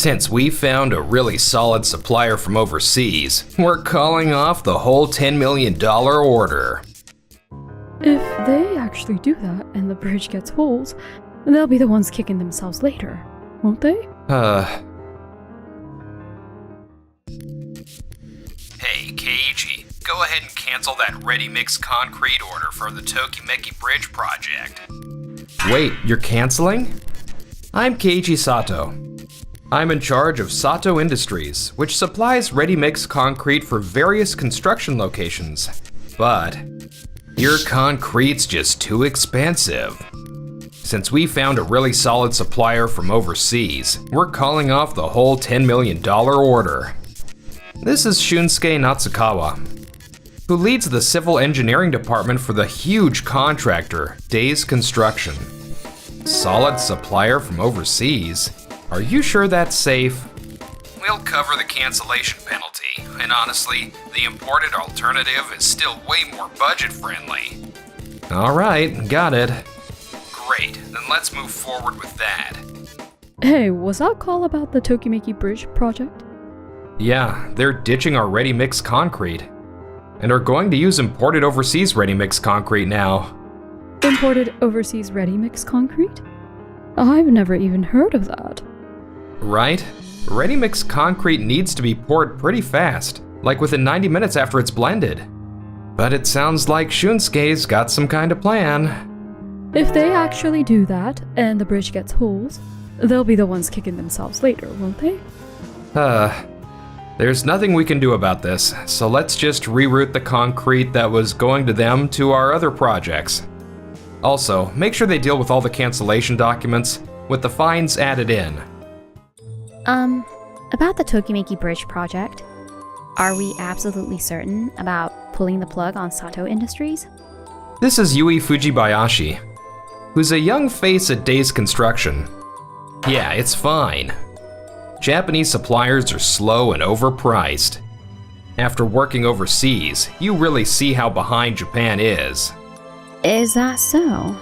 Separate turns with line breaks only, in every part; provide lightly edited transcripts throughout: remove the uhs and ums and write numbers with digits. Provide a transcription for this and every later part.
Since we found a really solid supplier from overseas, we're calling off the whole $10 million order.
If they actually do that and the bridge gets holes, they'll be the ones kicking themselves later, won't they?
Hey, Keiji, go ahead and cancel that ready-mix concrete order for the Tokimeki Bridge project. Wait, you're canceling? I'm Keiji Sato. I'm in charge of Sato Industries, which supplies ready-mix concrete for various construction locations. But your concrete's just too expensive. Since we found a really solid supplier from overseas, we're calling off the whole $10 million order. This is Shunsuke Natsukawa, who leads the civil engineering department for the huge contractor, Days Construction. Solid supplier from overseas? Are you sure that's safe? We'll cover the cancellation penalty, and honestly, the imported alternative is still way more budget-friendly. Alright, got it. Great, then let's move forward with that.
Hey, was that call about the Tokimeki Bridge project?
Yeah, they're ditching our ready-mix concrete, and are going to use imported overseas ready-mix concrete now.
Imported overseas ready-mix concrete? I've never even heard of that.
Right? Ready-mix concrete needs to be poured pretty fast, like within 90 minutes after it's blended. But it sounds like Shunsuke's got some kind of plan.
If they actually do that, and the bridge gets holes, they'll be the ones kicking themselves later, won't they?
There's nothing we can do about this, so let's just reroute the concrete that was going to them to our other projects. Also, make sure they deal with all the cancellation documents, with the fines added in.
About the Tokimeki Bridge project, are we absolutely certain about pulling the plug on Sato Industries?
This is Yui Fujibayashi, who's a young face at Days Construction. Yeah, it's fine. Japanese suppliers are slow and overpriced. After working overseas, you really see how behind Japan is.
Is that so?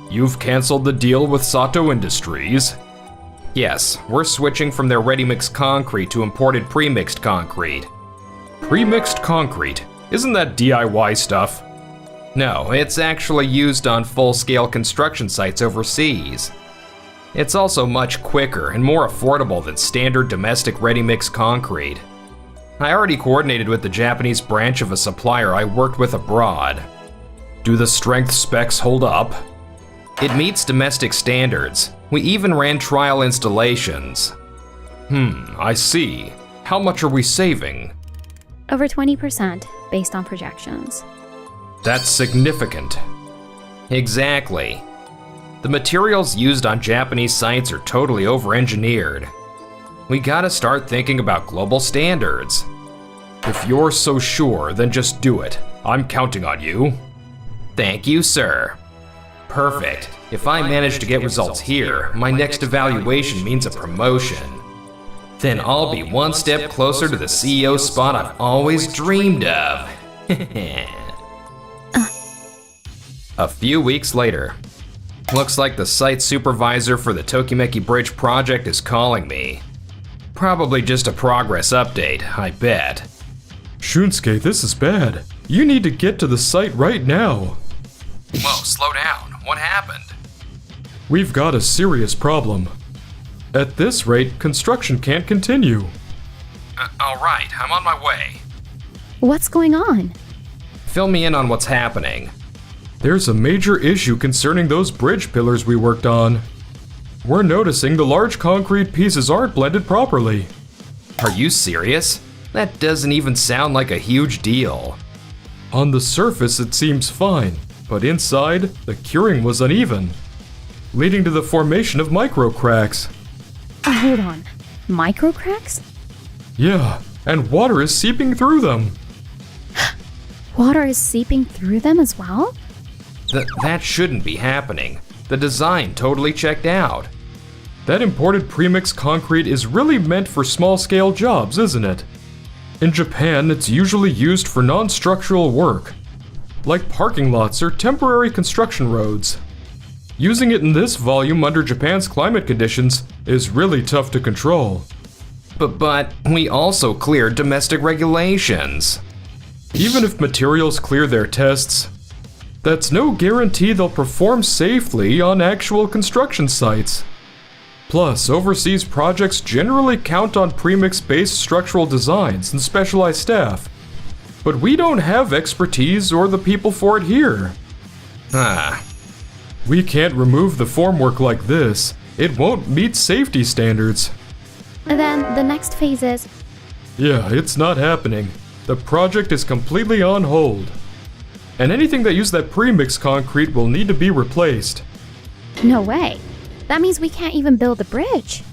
You've canceled the deal with Sato Industries? Yes, we're switching from their ready-mix concrete to imported pre-mixed concrete. Pre-mixed concrete? Isn't that DIY stuff? No, it's actually used on full-scale construction sites overseas. It's also much quicker and more affordable than standard domestic ready-mix concrete. I already coordinated with the Japanese branch of a supplier I worked with abroad. Do the strength specs hold up? It meets domestic standards. We even ran trial installations. I see. How much are we saving?
Over 20% based on projections.
That's significant. Exactly. The materials used on Japanese sites are totally over-engineered. We gotta start thinking about global standards. If you're so sure, then just do it. I'm counting on you. Thank you, sir. Perfect. If I manage to get results here, my next evaluation means a promotion. Then I'll be one step closer to the CEO spot I've always dreamed of. A few weeks later. Looks like the site supervisor for the Tokimeki Bridge project is calling me. Probably just a progress update, I bet.
Shunsuke, this is bad. You need to get to the site right now.
Whoa, slow down. What happened?
We've got a serious problem. At this rate, construction can't continue.
Alright, I'm on my way.
What's going on?
Fill me in on what's happening.
There's a major issue concerning those bridge pillars we worked on. We're noticing the large concrete pieces aren't blended properly.
Are you serious? That doesn't even sound like a huge deal.
On the surface it seems fine, but inside, the curing was uneven, leading to the formation of micro cracks.
Hold on. Micro cracks?
Yeah, and water is seeping through them.
Water is seeping through them as well?
That shouldn't be happening. The design totally checked out.
That imported premixed concrete is really meant for small-scale jobs, isn't it? In Japan, it's usually used for non-structural work, like parking lots or temporary construction roads. Using it in this volume under Japan's climate conditions is really tough to control.
But we also cleared domestic regulations.
Even if materials clear their tests, that's no guarantee they'll perform safely on actual construction sites. Plus, overseas projects generally count on premix-based structural designs and specialized staff. But we don't have expertise or the people for it here. We can't remove the formwork like this. It won't meet safety standards.
And then the next phase is...
Yeah, it's not happening. The project is completely on hold. And anything that used that premix concrete will need to be replaced.
No way. That means we can't even build the bridge.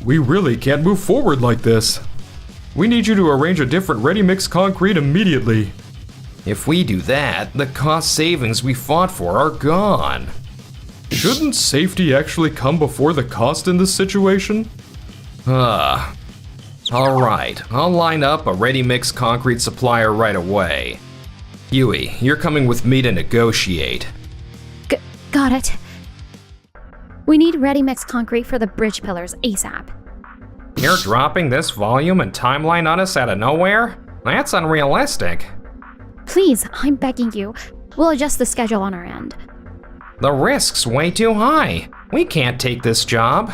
We really can't move forward like this. We need you to arrange a different ready-mix concrete immediately.
If we do that, the cost savings we fought for are gone.
Shouldn't safety actually come before the cost in this situation?
Alright, I'll line up a ready-mix concrete supplier right away. Yui, you're coming with me to negotiate.
Got it. We need ready-mix concrete for the bridge pillars ASAP.
You're dropping this volume and timeline on us out of nowhere? That's unrealistic.
Please, I'm begging you. We'll adjust the schedule on our end.
The risk's way too high. We can't take this job.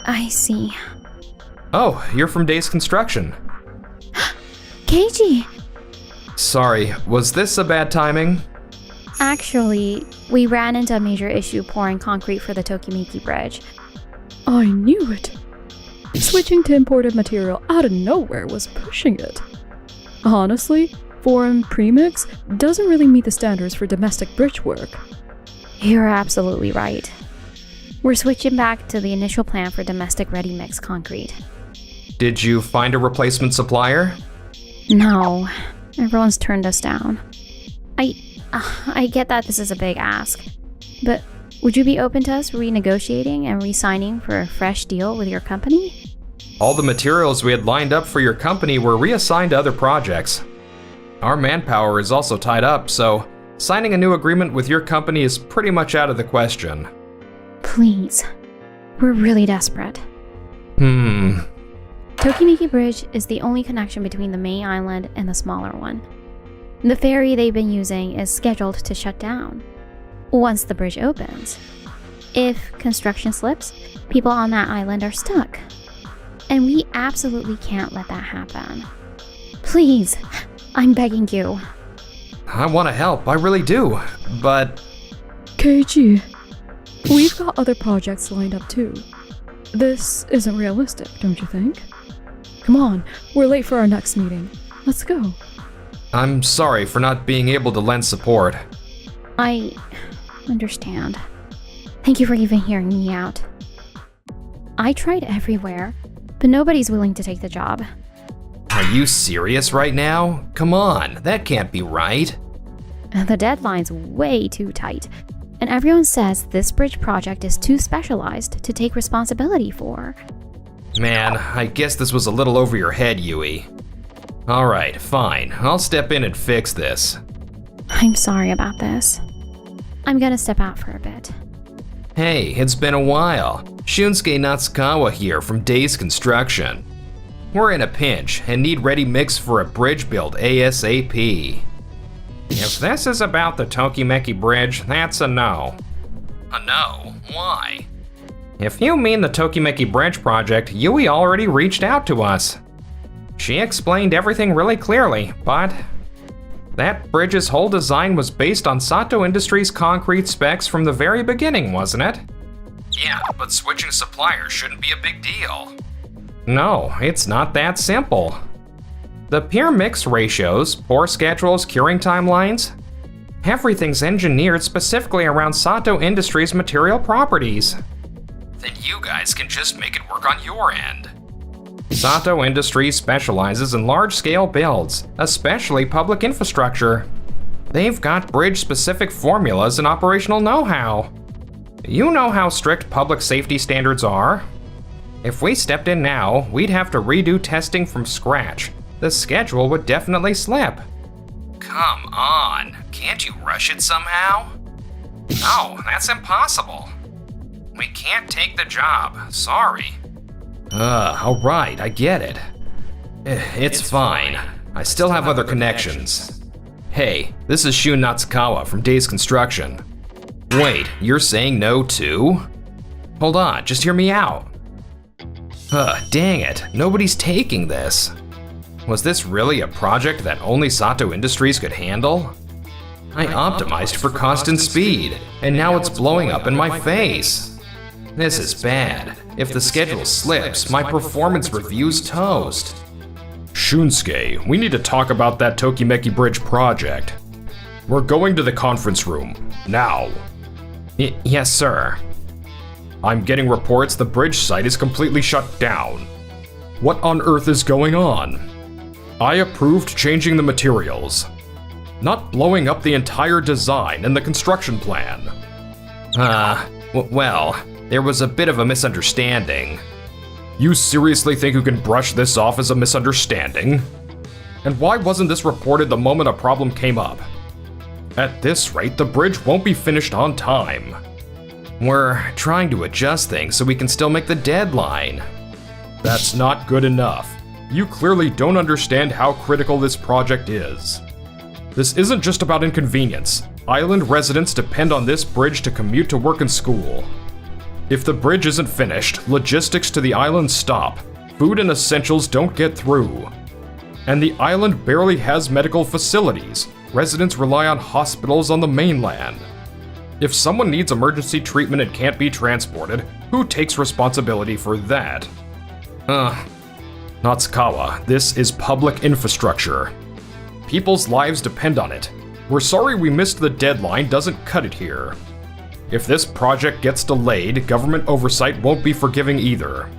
I see.
Oh, you're from Days Construction.
Keiji!
Sorry, was this a bad timing?
Actually, we ran into a major issue pouring concrete for the Tokimeki Bridge.
I knew it. Switching to imported material out of nowhere was pushing it. Honestly, foreign premix doesn't really meet the standards for domestic bridge work.
You're absolutely right. We're switching back to the initial plan for domestic ready-mix concrete.
Did you find a replacement supplier?
No, everyone's turned us down. I get that this is a big ask, but would you be open to us renegotiating and re-signing for a fresh deal with your company?
All the materials we had lined up for your company were reassigned to other projects. Our manpower is also tied up, so signing a new agreement with your company is pretty much out of the question.
Please. We're really desperate. Tokimeki Bridge is the only connection between the main island and the smaller one. The ferry they've been using is scheduled to shut down once the bridge opens. If construction slips, people on that island are stuck. And we absolutely can't let that happen. Please, I'm begging you.
I want to help, I really do, but...
Keiji, we've got other projects lined up too. This isn't realistic, don't you think? Come on, we're late for our next meeting. Let's go.
I'm sorry for not being able to lend support.
I understand. Thank you for even hearing me out. I tried everywhere, but nobody's willing to take the job.
Are you serious right now? Come on, that can't be right.
The deadline's way too tight, and everyone says this bridge project is too specialized to take responsibility for.
Man, I guess this was a little over your head, Yui. Alright, fine. I'll step in and fix this.
I'm sorry about this. I'm gonna step out for a bit.
Hey, it's been a while. Shunsuke Natsukawa here from Days Construction. We're in a pinch and need ready mix for a bridge build ASAP. If this is about the Tokimeki Bridge, that's a no. A no? Why? If you mean the Tokimeki Bridge project, Yui already reached out to us. She explained everything really clearly, but that bridge's whole design was based on Sato Industries' concrete specs from the very beginning, wasn't it? Yeah, but switching suppliers shouldn't be a big deal. No, it's not that simple. The peer mix ratios, pour schedules, curing timelines, everything's engineered specifically around Sato Industries' material properties. Then you guys can just make it work on your end. Sato Industries specializes in large-scale builds, especially public infrastructure. They've got bridge-specific formulas and operational know-how. You know how strict public safety standards are. If we stepped in now, we'd have to redo testing from scratch. The schedule would definitely slip. Come on, can't you rush it somehow? No, that's impossible. We can't take the job, sorry. Alright, I get it. It's fine. I still have other connections. Hey, this is Shun Natsukawa from Days Construction. Wait, you're saying no too? Hold on, just hear me out. Dang it, nobody's taking this. Was this really a project that only Sato Industries could handle? I optimized for cost and speed, and now it's blowing up in my face. This is bad. If the schedule slips, my performance review's toast.
Shunsuke, we need to talk about that Tokimeki Bridge project. We're going to the conference room, now.
Yes, sir.
I'm getting reports the bridge site is completely shut down. What on earth is going on? I approved changing the materials, not blowing up the entire design and the construction plan.
Well, there was a bit of a misunderstanding.
You seriously think you can brush this off as a misunderstanding? And why wasn't this reported the moment a problem came up? At this rate, the bridge won't be finished on time.
We're trying to adjust things so we can still make the deadline.
That's not good enough. You clearly don't understand how critical this project is. This isn't just about inconvenience. Island residents depend on this bridge to commute to work and school. If the bridge isn't finished, logistics to the island stop, food and essentials don't get through. And the island barely has medical facilities. Residents rely on hospitals on the mainland. If someone needs emergency treatment and can't be transported, who takes responsibility for that? Natsukawa, this is public infrastructure. People's lives depend on it. We're sorry we missed the deadline doesn't cut it here. If this project gets delayed, government oversight won't be forgiving either.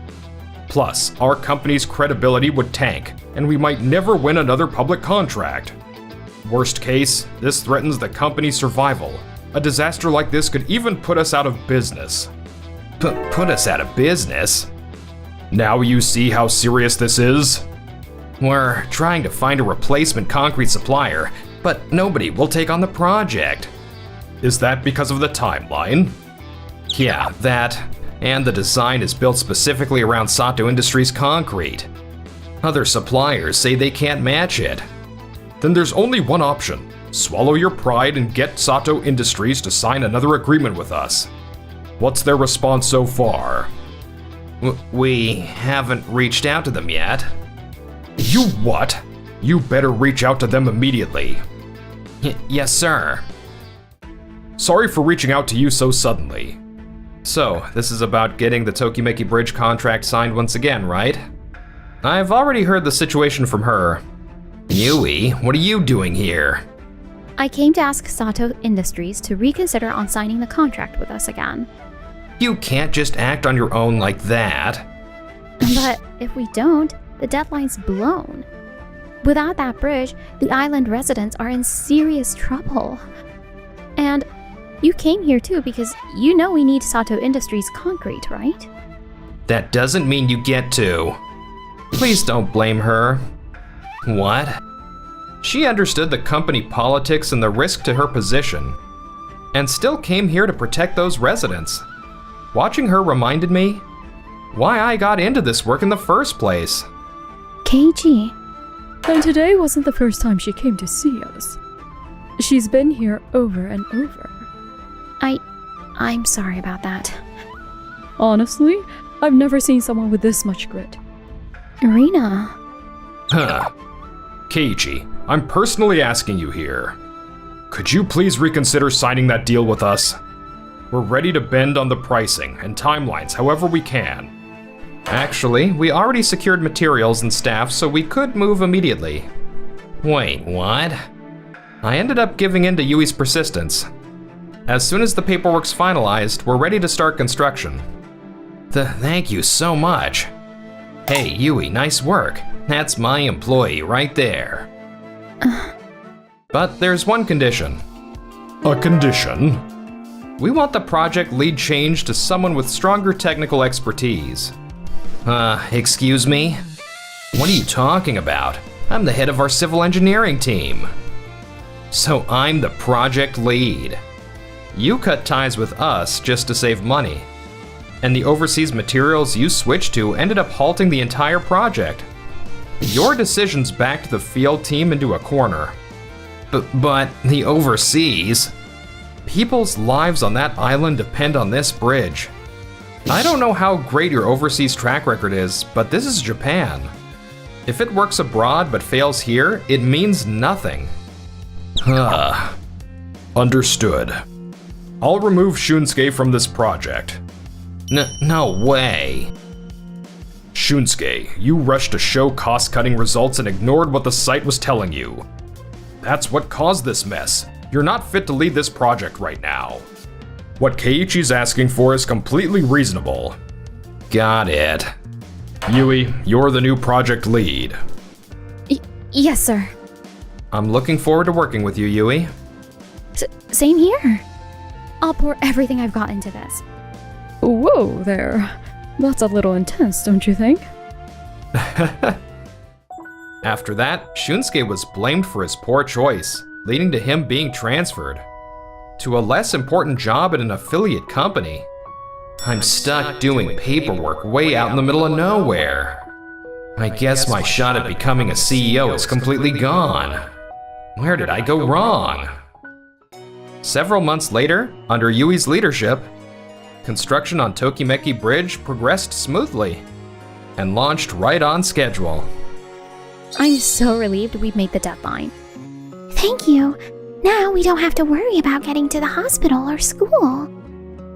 Plus, our company's credibility would tank, and we might never win another public contract. Worst case, this threatens the company's survival. A disaster like this could even put us out of business.
Put us out of business?
Now you see how serious this is?
We're trying to find a replacement concrete supplier, but nobody will take on the project.
Is that because of the timeline?
Yeah, that, and the design is built specifically around Sato Industries concrete. Other suppliers say they can't match it.
Then there's only one option. Swallow your pride and get Sato Industries to sign another agreement with us. What's their response so far?
We haven't reached out to them yet.
You what? You better reach out to them immediately.
Yes, sir.
Sorry for reaching out to you so suddenly.
So, this is about getting the Tokimeki Bridge contract signed once again, right? I've already heard the situation from her. Yui, what are you doing here?
I came to ask Sato Industries to reconsider on signing the contract with us again.
You can't just act on your own like that.
But if we don't, the deadline's blown. Without that bridge, the island residents are in serious trouble. And you came here too because you know we need Sato Industries concrete, right?
That doesn't mean you get to. Please don't blame her. What? She understood the company politics and the risk to her position, and still came here to protect those residents. Watching her reminded me why I got into this work in the first place.
Keiji.
And today wasn't the first time she came to see us. She's been here over and over.
I'm sorry about that.
Honestly, I've never seen someone with this much grit.
Irina.
Keiji, I'm personally asking you here. Could you please reconsider signing that deal with us? We're ready to bend on the pricing and timelines however we can.
Actually, we already secured materials and staff, so we could move immediately. Wait, what? I ended up giving in to Yui's persistence. As soon as the paperwork's finalized, we're ready to start construction. Thank you so much. Hey, Yui, nice work. That's my employee right there. But there's one condition.
A condition?
We want the project lead changed to someone with stronger technical expertise. Excuse me? What are you talking about? I'm the head of our civil engineering team. So I'm the project lead. You cut ties with us just to save money. And the overseas materials you switched to ended up halting the entire project. Your decisions backed the field team into a corner. But the overseas? People's lives on that island depend on this bridge. I don't know how great your overseas track record is, but this is Japan. If it works abroad but fails here, it means nothing.
Understood. I'll remove Shunsuke from this project.
No way.
Shunsuke, you rushed to show cost-cutting results and ignored what the site was telling you. That's what caused this mess. You're not fit to lead this project right now. What Keiichi's asking for is completely reasonable.
Got it.
Yui, you're the new project lead.
Yes, sir.
I'm looking forward to working with you, Yui.
Same here. I'll pour everything I've got into this.
Whoa there. That's a little intense, don't you think?
After that, Shunsuke was blamed for his poor choice, leading to him being transferred to a less important job at an affiliate company. I'm stuck doing paperwork way out in the middle of nowhere. I guess my shot at becoming a CEO is completely gone. Where did I go wrong? Several months later, under Yui's leadership, construction on Tokimeki Bridge progressed smoothly and launched right on schedule.
I'm so relieved we've made the deadline. Thank you. Now we don't have to worry about getting to the hospital or school.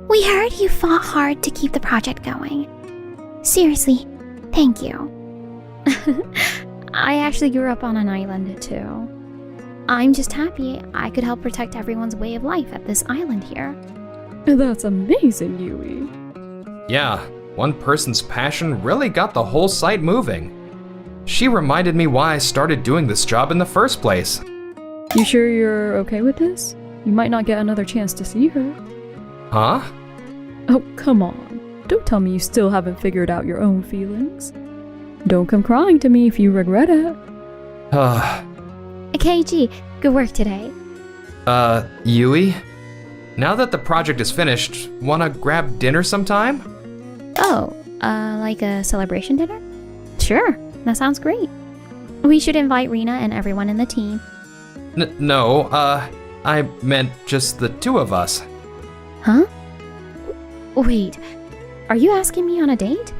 We heard you fought hard to keep the project going. Seriously, thank you. I actually grew up on an island too. I'm just happy I could help protect everyone's way of life at this island here.
That's amazing, Yui.
Yeah, one person's passion really got the whole site moving. She reminded me why I started doing this job in the first place.
You sure you're okay with this? You might not get another chance to see her.
Huh?
Oh, come on. Don't tell me you still haven't figured out your own feelings. Don't come crying to me if you regret it.
KG, good work today.
Yui? Now that the project is finished, wanna grab dinner sometime?
Oh, like a celebration dinner? Sure, that sounds great. We should invite Rina and everyone in the team.
No, I meant just the two of us.
Huh? Wait, are you asking me on a date?